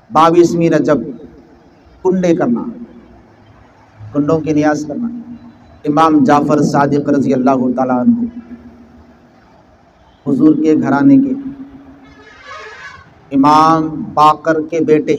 22ویں رجب کنڈے کرنا، کنڈوں کی نیاز کرنا۔ امام جعفر صادق رضی اللہ تعالیٰ عنہ حضور کے گھرانے کے امام باقر کے بیٹے۔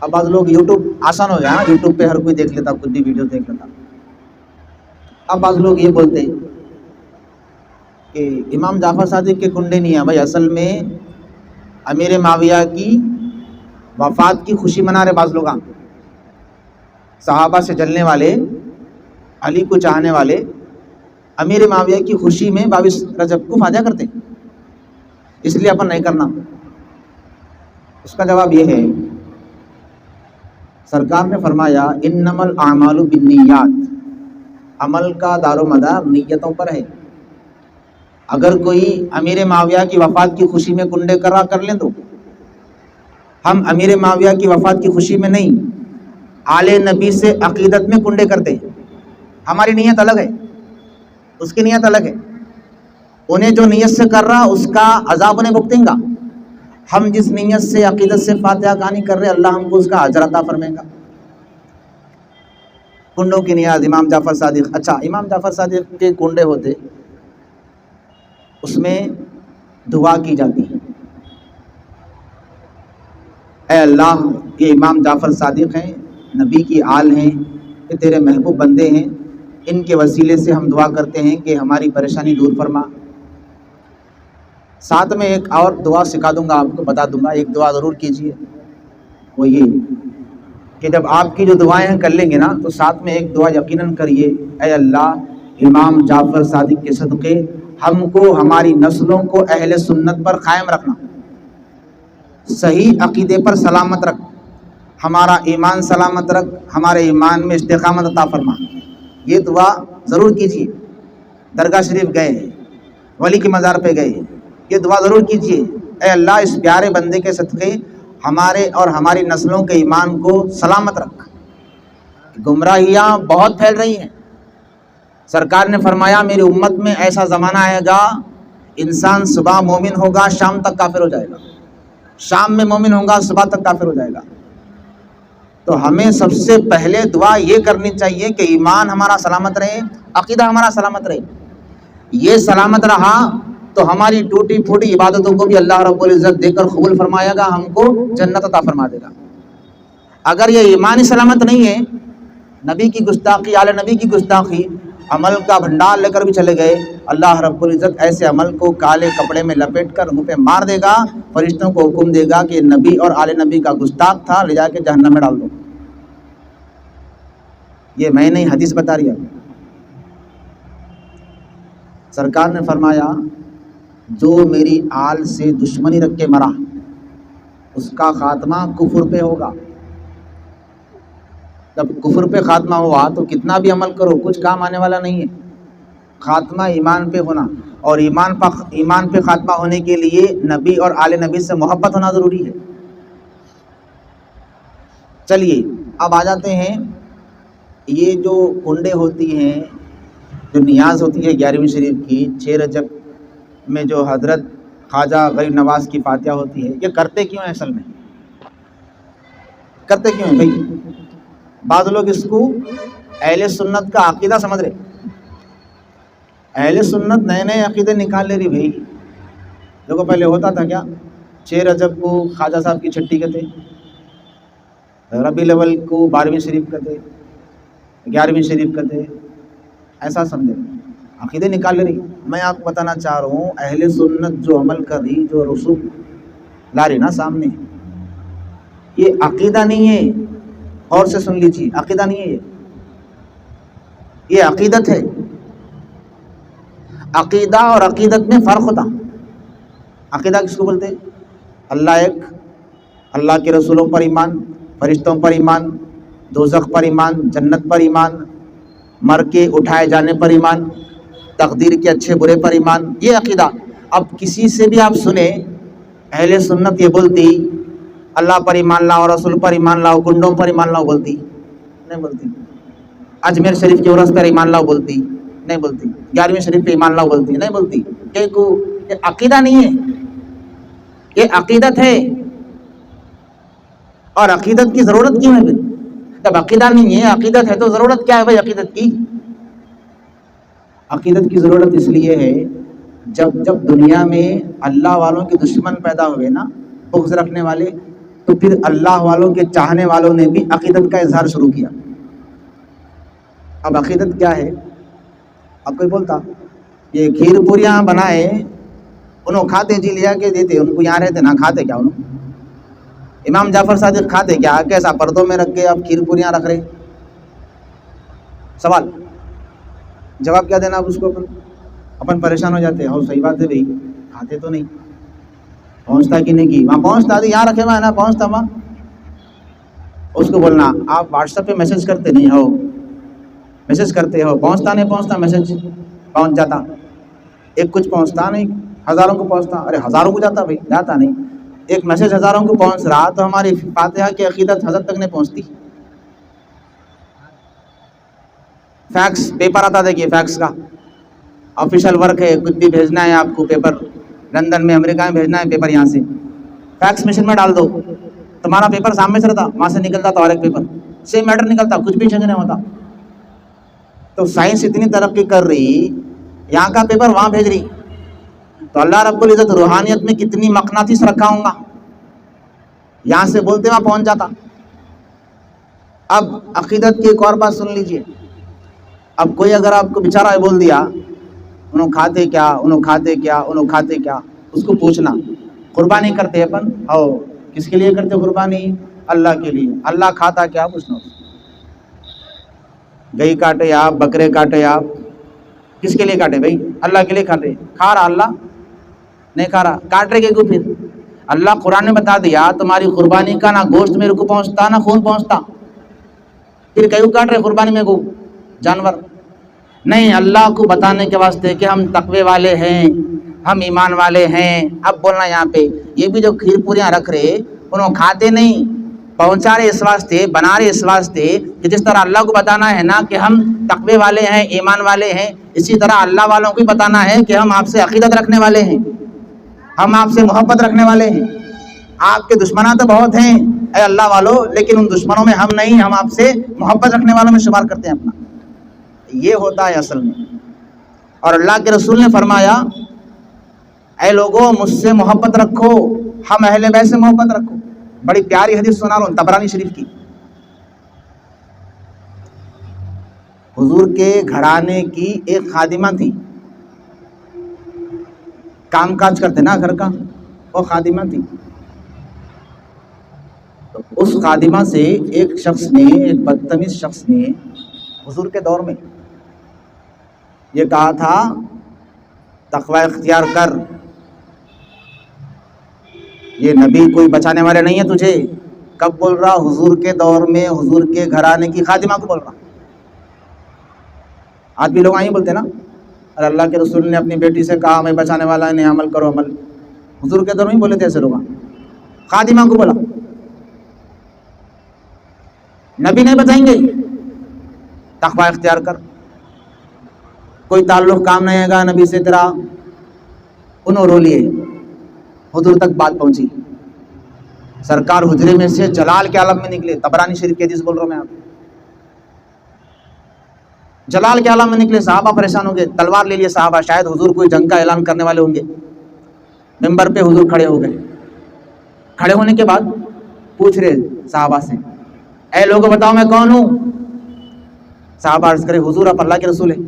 اب بعض لوگ یوٹیوب آسان ہو گیا، یوٹیوب پہ ہر کوئی دیکھ لیتا، خود بھی ویڈیو دیکھ لیتا۔ اب بعض لوگ یہ بولتے ہیں کہ امام جعفر صادق کے کنڈے نہیں ہیں، بھائی اصل میں امیر معاویہ کی وفات کی خوشی منا رہے بعض لوگ، صحابہ سے جلنے والے، علی کو چاہنے والے امیر معاویہ کی خوشی میں 22 رجب کو فاتحہ کرتے، اس لیے اپن نہیں کرنا۔ اس کا جواب یہ ہے، سرکار نے فرمایا انما الاعمال بالنیات، عمل کا دار و مدار نیتوں پر ہے۔ اگر کوئی امیر معاویہ کی وفات کی خوشی میں کنڈے کر لیں تو ہم امیر معاویہ کی وفات کی خوشی میں نہیں، آل نبی سے عقیدت میں کنڈے کرتے ہیں۔ ہماری نیت الگ ہے، اس کی نیت الگ ہے۔ انہیں جو نیت سے کر رہا اس کا عذاب انہیں بھگتیں گا، ہم جس نیت سے عقیدت سے فاتحہ کہانی کر رہے اللہ ہم کو اس کا اجر عطا فرمائے گا۔ کنڈوں کی نیاز امام جعفر صادق۔ اچھا، امام جعفر صادق کے کنڈے ہوتے، اس میں دعا کی جاتی ہے، اے اللہ یہ امام جعفر صادق ہیں، نبی کی آل ہیں، یہ تیرے محبوب بندے ہیں، ان کے وسیلے سے ہم دعا کرتے ہیں کہ ہماری پریشانی دور فرما۔ ساتھ میں ایک اور دعا سکھا دوں گا، آپ کو بتا دوں گا، ایک دعا ضرور کیجیے، وہ یہ کہ جب آپ کی جو دعائیں کر لیں گے نا تو ساتھ میں ایک دعا یقیناً کریے، اے اللہ امام جعفر صادق کے صدقے ہم کو ہماری نسلوں کو اہل سنت پر قائم رکھنا، صحیح عقیدے پر سلامت رکھ، ہمارا ایمان سلامت رکھ، ہمارے ایمان میں استقامت عطا فرما۔ یہ دعا ضرور کیجیے، درگاہ شریف گئے، ولی کے مزار پہ گئے، یہ دعا ضرور کیجیے، اے اللہ اس پیارے بندے کے صدقے ہمارے اور ہماری نسلوں کے ایمان کو سلامت رکھ۔ گمراہیاں بہت پھیل رہی ہیں، سرکار نے فرمایا میری امت میں ایسا زمانہ آئے گا انسان صبح مومن ہوگا شام تک کافر ہو جائے گا، شام میں مومن ہوگا صبح تک کافر ہو جائے گا۔ تو ہمیں سب سے پہلے دعا یہ کرنی چاہیے کہ ایمان ہمارا سلامت رہے، عقیدہ ہمارا سلامت رہے۔ یہ سلامت رہا تو ہماری ٹوٹی پھوٹی عبادتوں کو بھی اللہ رب العزت دے کر قبول فرمائے گا، ہم کو جنت عطا فرما دے گا۔ اگر یہ ایمانی سلامت نہیں ہے، نبی کی گستاخی، آل نبی کی گستاخی، عمل کا بھنڈار لے کر بھی چلے گئے، اللہ رب العزت ایسے عمل کو کالے کپڑے میں لپیٹ کر منہ پہ مار دے گا، فرشتوں کو حکم دے گا کہ نبی اور آل نبی کا گستاخ تھا، لے جا کے جہنم میں ڈال دو۔ یہ میں نہیں، حدیث بتا رہی ہے۔ سرکار نے فرمایا جو میری آل سے دشمنی رکھ کے مرا اس کا خاتمہ کفر پہ ہوگا۔ جب کفر پہ خاتمہ ہوا تو کتنا بھی عمل کرو کچھ کام آنے والا نہیں ہے، خاتمہ ایمان پہ ہونا، اور ایمان پہ خاتمہ ہونے کے لیے نبی اور آل نبی سے محبت ہونا ضروری ہے۔ چلیے اب آ جاتے ہیں، یہ جو کنڈے ہوتی ہیں، جو نیاز ہوتی ہے 11ویں شریف کی 6 رجب میں جو حضرت خواجہ غریب نواز کی فاتحہ ہوتی ہے، یہ کرتے کیوں ہیں؟ اصل میں کرتے کیوں ہیں بھائی؟ بعض لوگ اس کو اہل سنت کا عقیدہ سمجھ رہے، اہل سنت نئے نئے عقیدے نکال لے رہی بھائی۔ دیکھو پہلے ہوتا تھا کیا، 6 رجب کو خواجہ صاحب کی چھٹی کہتے، ربیع الاول کو 12ویں شریف کہتے، 11ویں شریف کہتے، ایسا سمجھے عقیدے نکال لے رہی۔ میں آپ کو بتانا چاہ رہا ہوں اہل سنت جو عمل کر رہی، جو رسوم لا رہی نا سامنے، یہ عقیدہ نہیں ہے، اور سے سن لیجیے، عقیدہ نہیں ہے، یہ عقیدت ہے۔ عقیدہ اور عقیدت میں فرق ہوتا۔ عقیدہ کس کو بولتے؟ اللہ ایک، اللہ کے رسولوں پر ایمان، فرشتوں پر ایمان، دوزخ پر ایمان، جنت پر ایمان، مر کے اٹھائے جانے پر ایمان، تقدیر کے اچھے برے پر ایمان، یہ عقیدہ۔ اب کسی سے بھی آپ سنیں اہل سنت یہ بولتی اللہ پر ایمان لاؤ، رسول پر ایمان لاؤ، کنڈوں پر ایمان لاؤ، بولتی نہیں؟ بولتی اجمیر شریف کے عرس پر ایمان لاؤ، بولتی نہیں؟ بولتی 11ویں شریف پہ ایمان لاؤ، بولتی نہیں؟ بولتی کہ یہ عقیدہ نہیں ہے، یہ عقیدت ہے. اور عقیدت کی ضرورت کیوں ہے پھر؟ جب عقیدہ نہیں ہے، عقیدت ہے تو ضرورت کیا ہے بھائی عقیدت کی؟ عقیدت کی ضرورت اس لیے ہے جب دنیا میں اللہ والوں کے دشمن پیدا ہوئے نا، بغض رکھنے والے، تو پھر اللہ والوں کے چاہنے والوں نے بھی عقیدت کا اظہار شروع کیا. اب عقیدت کیا ہے؟ اب کوئی بولتا یہ کھیر پوریاں بنائے انہوں کھاتے جی لیا کہ دیتے ان کو یہاں رہتے نہ کھاتے کیا انہوں؟ امام جعفر صادق کھاتے کیا؟ کیسا پردوں میں رکھ کے اب کھیر پوریاں رکھ رہے؟ سوال جواب کیا دینا اب اس کو؟ اپن پریشان ہو جاتے ہیں. اور صحیح بات ہے بھائی، کھاتے تو نہیں، پہنچتا کہ نہیں کی وہاں پہنچتا تھی، یہاں رکھے ہوا ہے نا پہنچتا وہاں. اس کو بولنا آپ واٹس ایپ پہ میسج کرتے نہیں ہو، میسج کرتے ہو، پہنچتا نہیں پہنچتا، میسج پہنچ جاتا. ایک کچھ پہنچتا نہیں، ہزاروں کو پہنچتا. ارے ہزاروں کو جاتا بھائی، جاتا نہیں. ایک میسج ہزاروں کو پہنچ رہا تو ہماری فاتحہ کی عقیدت حضرت تک نہیں پہنچتی. فیکس پیپر آتا، دیکھیے فیکس کا آفیشیل ورک ہے، کچھ بھی بھیجنا ہے آپ کو پیپر، لندن میں امریکہ میں بھیجنا ہے پیپر، یہاں سے فیکس مشین میں ڈال دو، تمہارا پیپر سامنے سے رہتا، وہاں سے نکلتا تو اور ایک پیپر سیم میٹر نکلتا، کچھ بھی چینج نہیں ہوتا. تو سائنس اتنی ترقی کر رہی، یہاں کا پیپر وہاں بھیج رہی. تو اللہ رب العزت روحانیت میں کتنی مقناطیس رکھا ہوں گا، یہاں سے بولتے وہاں پہنچ جاتا. اب عقیدت کی ایک اور بات سن لیجئے. اب کوئی اگر آپ کو بیچارہ بول دیا انہوں کھاتے کیا، انہوں کھاتے کیا، انہوں کھاتے کیا، اس کو پوچھنا قربانی کرتے اپن او کس کے لیے کرتے قربانی؟ اللہ کے لیے. اللہ کھاتا کیا پوچھنا؟ گئی کاٹے آپ، بکرے کاٹے آپ، کس کے لیے کاٹے بھائی؟ اللہ کے لیے کاٹے. کھا رہا اللہ؟ نہیں کھا رہا. کاٹ رہے کہ پھر اللہ قرآن نے بتا دیا تمہاری قربانی کا نہ گوشت میرے کو پہنچتا نہ خون پہنچتا، پھر کیوں کاٹ رہے قربانی میں کو جانور؟ نہیں، اللہ کو بتانے کے واسطے کہ ہم تقوی والے ہیں، ہم ایمان والے ہیں. اب بولنا یہاں پہ یہ بھی جو کھیر پوریاں رکھ رہے انہوں کھاتے نہیں، پہنچا رہے اس واسطے، بنا رہے اس واسطے کہ جس طرح اللہ کو بتانا ہے نا کہ ہم تقوی والے ہیں، ایمان والے ہیں، اسی طرح اللہ والوں کو بھی بتانا ہے کہ ہم آپ سے عقیدت رکھنے والے ہیں، ہم آپ سے محبت رکھنے والے ہیں. آپ کے دشمنان تو بہت ہیں اے اللہ والوں، لیکن ان دشمنوں میں ہم نہیں، ہم آپ سے محبت رکھنے والوں میں شمار کرتے ہیں اپنا. یہ ہوتا ہے اصل میں. اور اللہ کے رسول نے فرمایا اے لوگوں مجھ سے محبت رکھو، ہم اہل بیت سے محبت رکھو. بڑی پیاری حدیث سنا رہا ہوں طبرانی شریف کی. حضور کے گھرانے کی ایک خادمہ تھی، کام کاج کرتے نا گھر کا، وہ خادمہ تھی. تو اس خادمہ سے ایک شخص نے، ایک بدتمیز شخص نے حضور کے دور میں یہ کہا تھا تقوی اختیار کر، یہ نبی کوئی بچانے والے نہیں ہے تجھے. کب بول رہا؟ حضور کے دور میں، حضور کے گھرانے کی خادمہ کو بول رہا. آج بھی لوگ آئیں بولتے نا، اور اللہ کے رسول نے اپنی بیٹی سے کہا میں بچانے والا ہے، نہیں عمل کرو عمل. حضور کے دور میں بولے تھے ایسے لوگ، خادمہ کو بولا. نبی نہیں بتائیں گے تقوی اختیار کر، کوئی تعلق کام نہیں آئے گا نبی سے تیرا. انہوں رو لیے، حضور تک بات پہنچی. سرکار حجرے میں سے جلال کے عالم میں نکلے. طبرانی شریف کی حدیث بول رہا ہوں میں آپ، جلال کے عالم میں نکلے. صحابہ پریشان ہو گئے، تلوار لے لیے صحابہ، شاید حضور کوئی جنگ کا اعلان کرنے والے ہوں گے. ممبر پہ حضور کھڑے ہو گئے. کھڑے ہونے کے بعد پوچھ رہے صحابہ سے اے لوگوں بتاؤ میں کون ہوں؟ صحابہ عرض کرے حضور آپ اللہ کے رسول ہیں.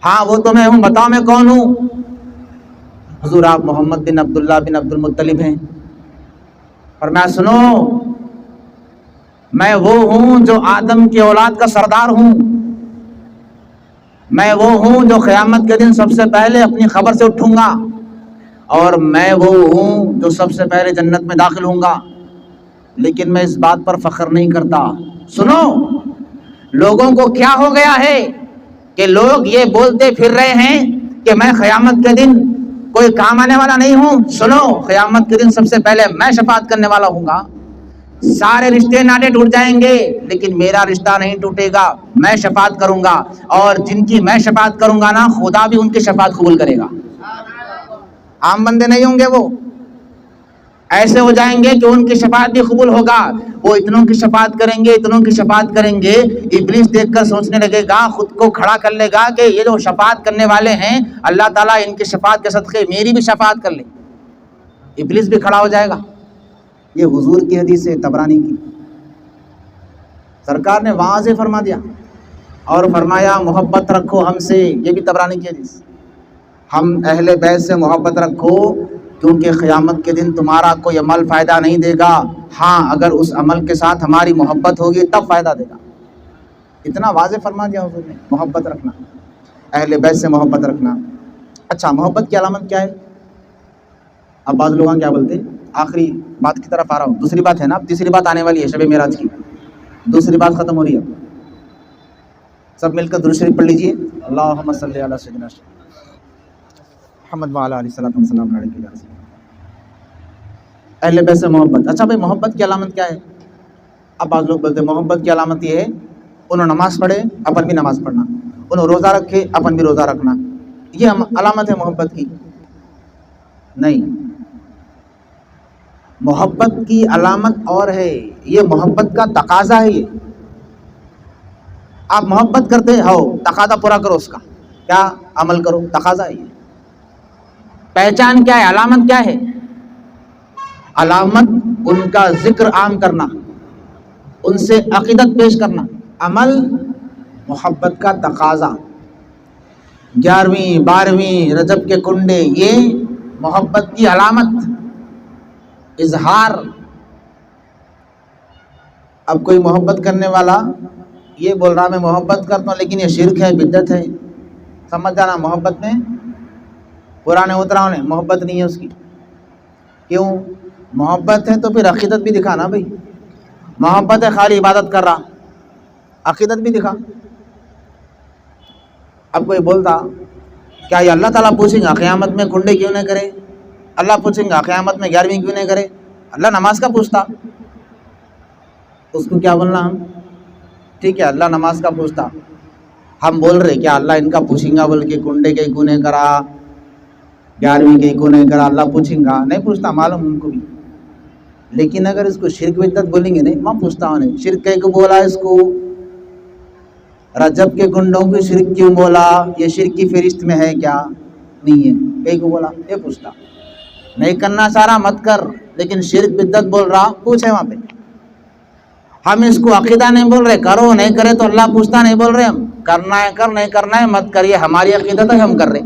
ہاں وہ تو میں ہوں، بتاؤ میں کون ہوں؟ حضور آپ محمد بن عبداللہ بن عبد المطلب ہیں. اور میں سنو، میں وہ ہوں جو آدم کی اولاد کا سردار ہوں، میں وہ ہوں جو قیامت کے دن سب سے پہلے اپنی خبر سے اٹھوں گا، اور میں وہ ہوں جو سب سے پہلے جنت میں داخل ہوں گا. لیکن میں اس بات پر فخر نہیں کرتا. سنو، لوگوں کو کیا ہو گیا ہے کہ لوگ یہ بولتے پھر رہے ہیں کہ میں قیامت کے دن کوئی کام آنے والا نہیں ہوں. سنو، قیامت کے دن سب سے پہلے میں شفاعت کرنے والا ہوں گا. سارے رشتے ناطے ٹوٹ جائیں گے لیکن میرا رشتہ نہیں ٹوٹے گا. میں شفاعت کروں گا، اور جن کی میں شفاعت کروں گا نا خدا بھی ان کی شفاعت قبول کرے گا. عام بندے نہیں ہوں گے وہ. ایسے ہو جائیں گے کہ ان کی شفاعت بھی قبول ہوگا. وہ اتنوں کی شفاعت کریں گے، اتنوں کی شفاعت کریں گے، ابلیس دیکھ کر سوچنے لگے گا، خود کو کھڑا کر لے گا کہ یہ جو شفاعت کرنے والے ہیں اللہ تعالیٰ ان کی شفاعت کے صدقے میری بھی شفاعت کر لے. ابلیس بھی کھڑا ہو جائے گا. یہ حضور کی حدیث ہے طبرانی کی. سرکار نے واضح فرما دیا اور فرمایا محبت رکھو ہم سے. یہ بھی طبرانی کی حدیث. ہم اہل بیت سے محبت رکھو کیونکہ قیامت کے دن تمہارا کوئی عمل فائدہ نہیں دے گا. ہاں اگر اس عمل کے ساتھ ہماری محبت ہوگی تب فائدہ دے گا. اتنا واضح فرما دیا حضور نے. محبت رکھنا، اہل بیت سے محبت رکھنا. اچھا محبت کی علامت کیا ہے؟ اب بعض لوگ کیا بولتے ہیں، آخری بات کی طرف آ رہا ہوں. دوسری بات ہے نا، اب تیسری بات آنے والی ہے شب معراج کی. دوسری بات ختم ہو رہی ہے. سب مل کر درود شریف پڑھ لیجئے. اللہم صلی علی سیدنا محمد وعلی آلہ وسلم علیہ. اہل بیت سے محبت. اچھا بھائی محبت کی علامت کیا ہے؟ اب بعض لوگ بولتے ہیں محبت کی علامت یہ ہے انہوں نماز پڑھے اپن بھی نماز پڑھنا، انہوں روزہ رکھے اپن بھی روزہ رکھنا. یہ علامت ہے محبت کی؟ نہیں، محبت کی علامت اور ہے. یہ محبت کا تقاضا ہے. یہ آپ محبت کرتے ہو، تقاضا پورا کرو اس کا. کیا عمل کرو، تقاضا ہے. یہ پہچان کیا ہے، علامت کیا ہے؟ علامت ان کا ذکر عام کرنا، ان سے عقیدت پیش کرنا. عمل محبت کا تقاضا. 11ویں 12ویں رجب کے کنڈے یہ محبت کی علامت، اظہار. اب کوئی محبت کرنے والا یہ بول رہا میں محبت کرتا ہوں لیکن یہ شرک ہے، بدعت ہے. سمجھ جانا محبت میں پرانے اتراؤں نے محبت نہیں ہے اس کی. کیوں؟ محبت ہے تو پھر عقیدت بھی دکھانا بھائی. محبت ہے خالی عبادت کر رہا، عقیدت بھی دکھا. اب کوئی بولتا کیا یہ اللہ تعالیٰ پوچھیں گا قیامت میں کنڈے کیوں نہ کرے؟ اللہ پوچھیں گا قیامت میں 11ویں کیوں نہ کرے؟ اللہ نماز کا پوچھتا. اس کو کیا بولنا ہم؟ ٹھیک ہے اللہ نماز کا پوچھتا، ہم بول رہے کیا اللہ ان کا پوچھیں گا بول کے کنڈے کے کیوں نہیں کرا، 11ویں کے کیوں نہیں کرا؟ اللہ پوچھیں گا؟ نہیں پوچھتا، معلوم ان کو بھی. لیکن اگر اس کو شرک بدعت بولیں گے نہیں، میں پوچھتا ہوں نہیں شرک کہیں کو بولا اس کو؟ رجب کے کنڈوں کو شرک کیوں بولا؟ یہ شرک کی فہرست میں ہے کیا؟ نہیں ہے. کہیں کو بولا؟ یہ پوچھتا. نہیں کرنا سارا مت کر، لیکن شرک بدعت بول رہا پوچھے وہاں پہ. ہم اس کو عقیدہ نہیں بول رہے کرو، نہیں کرے تو اللہ پوچھتا نہیں بول رہے. ہم کرنا ہے کر، نہیں کرنا ہے مت کر. یہ ہماری عقیدت ہے، ہم کر رہے.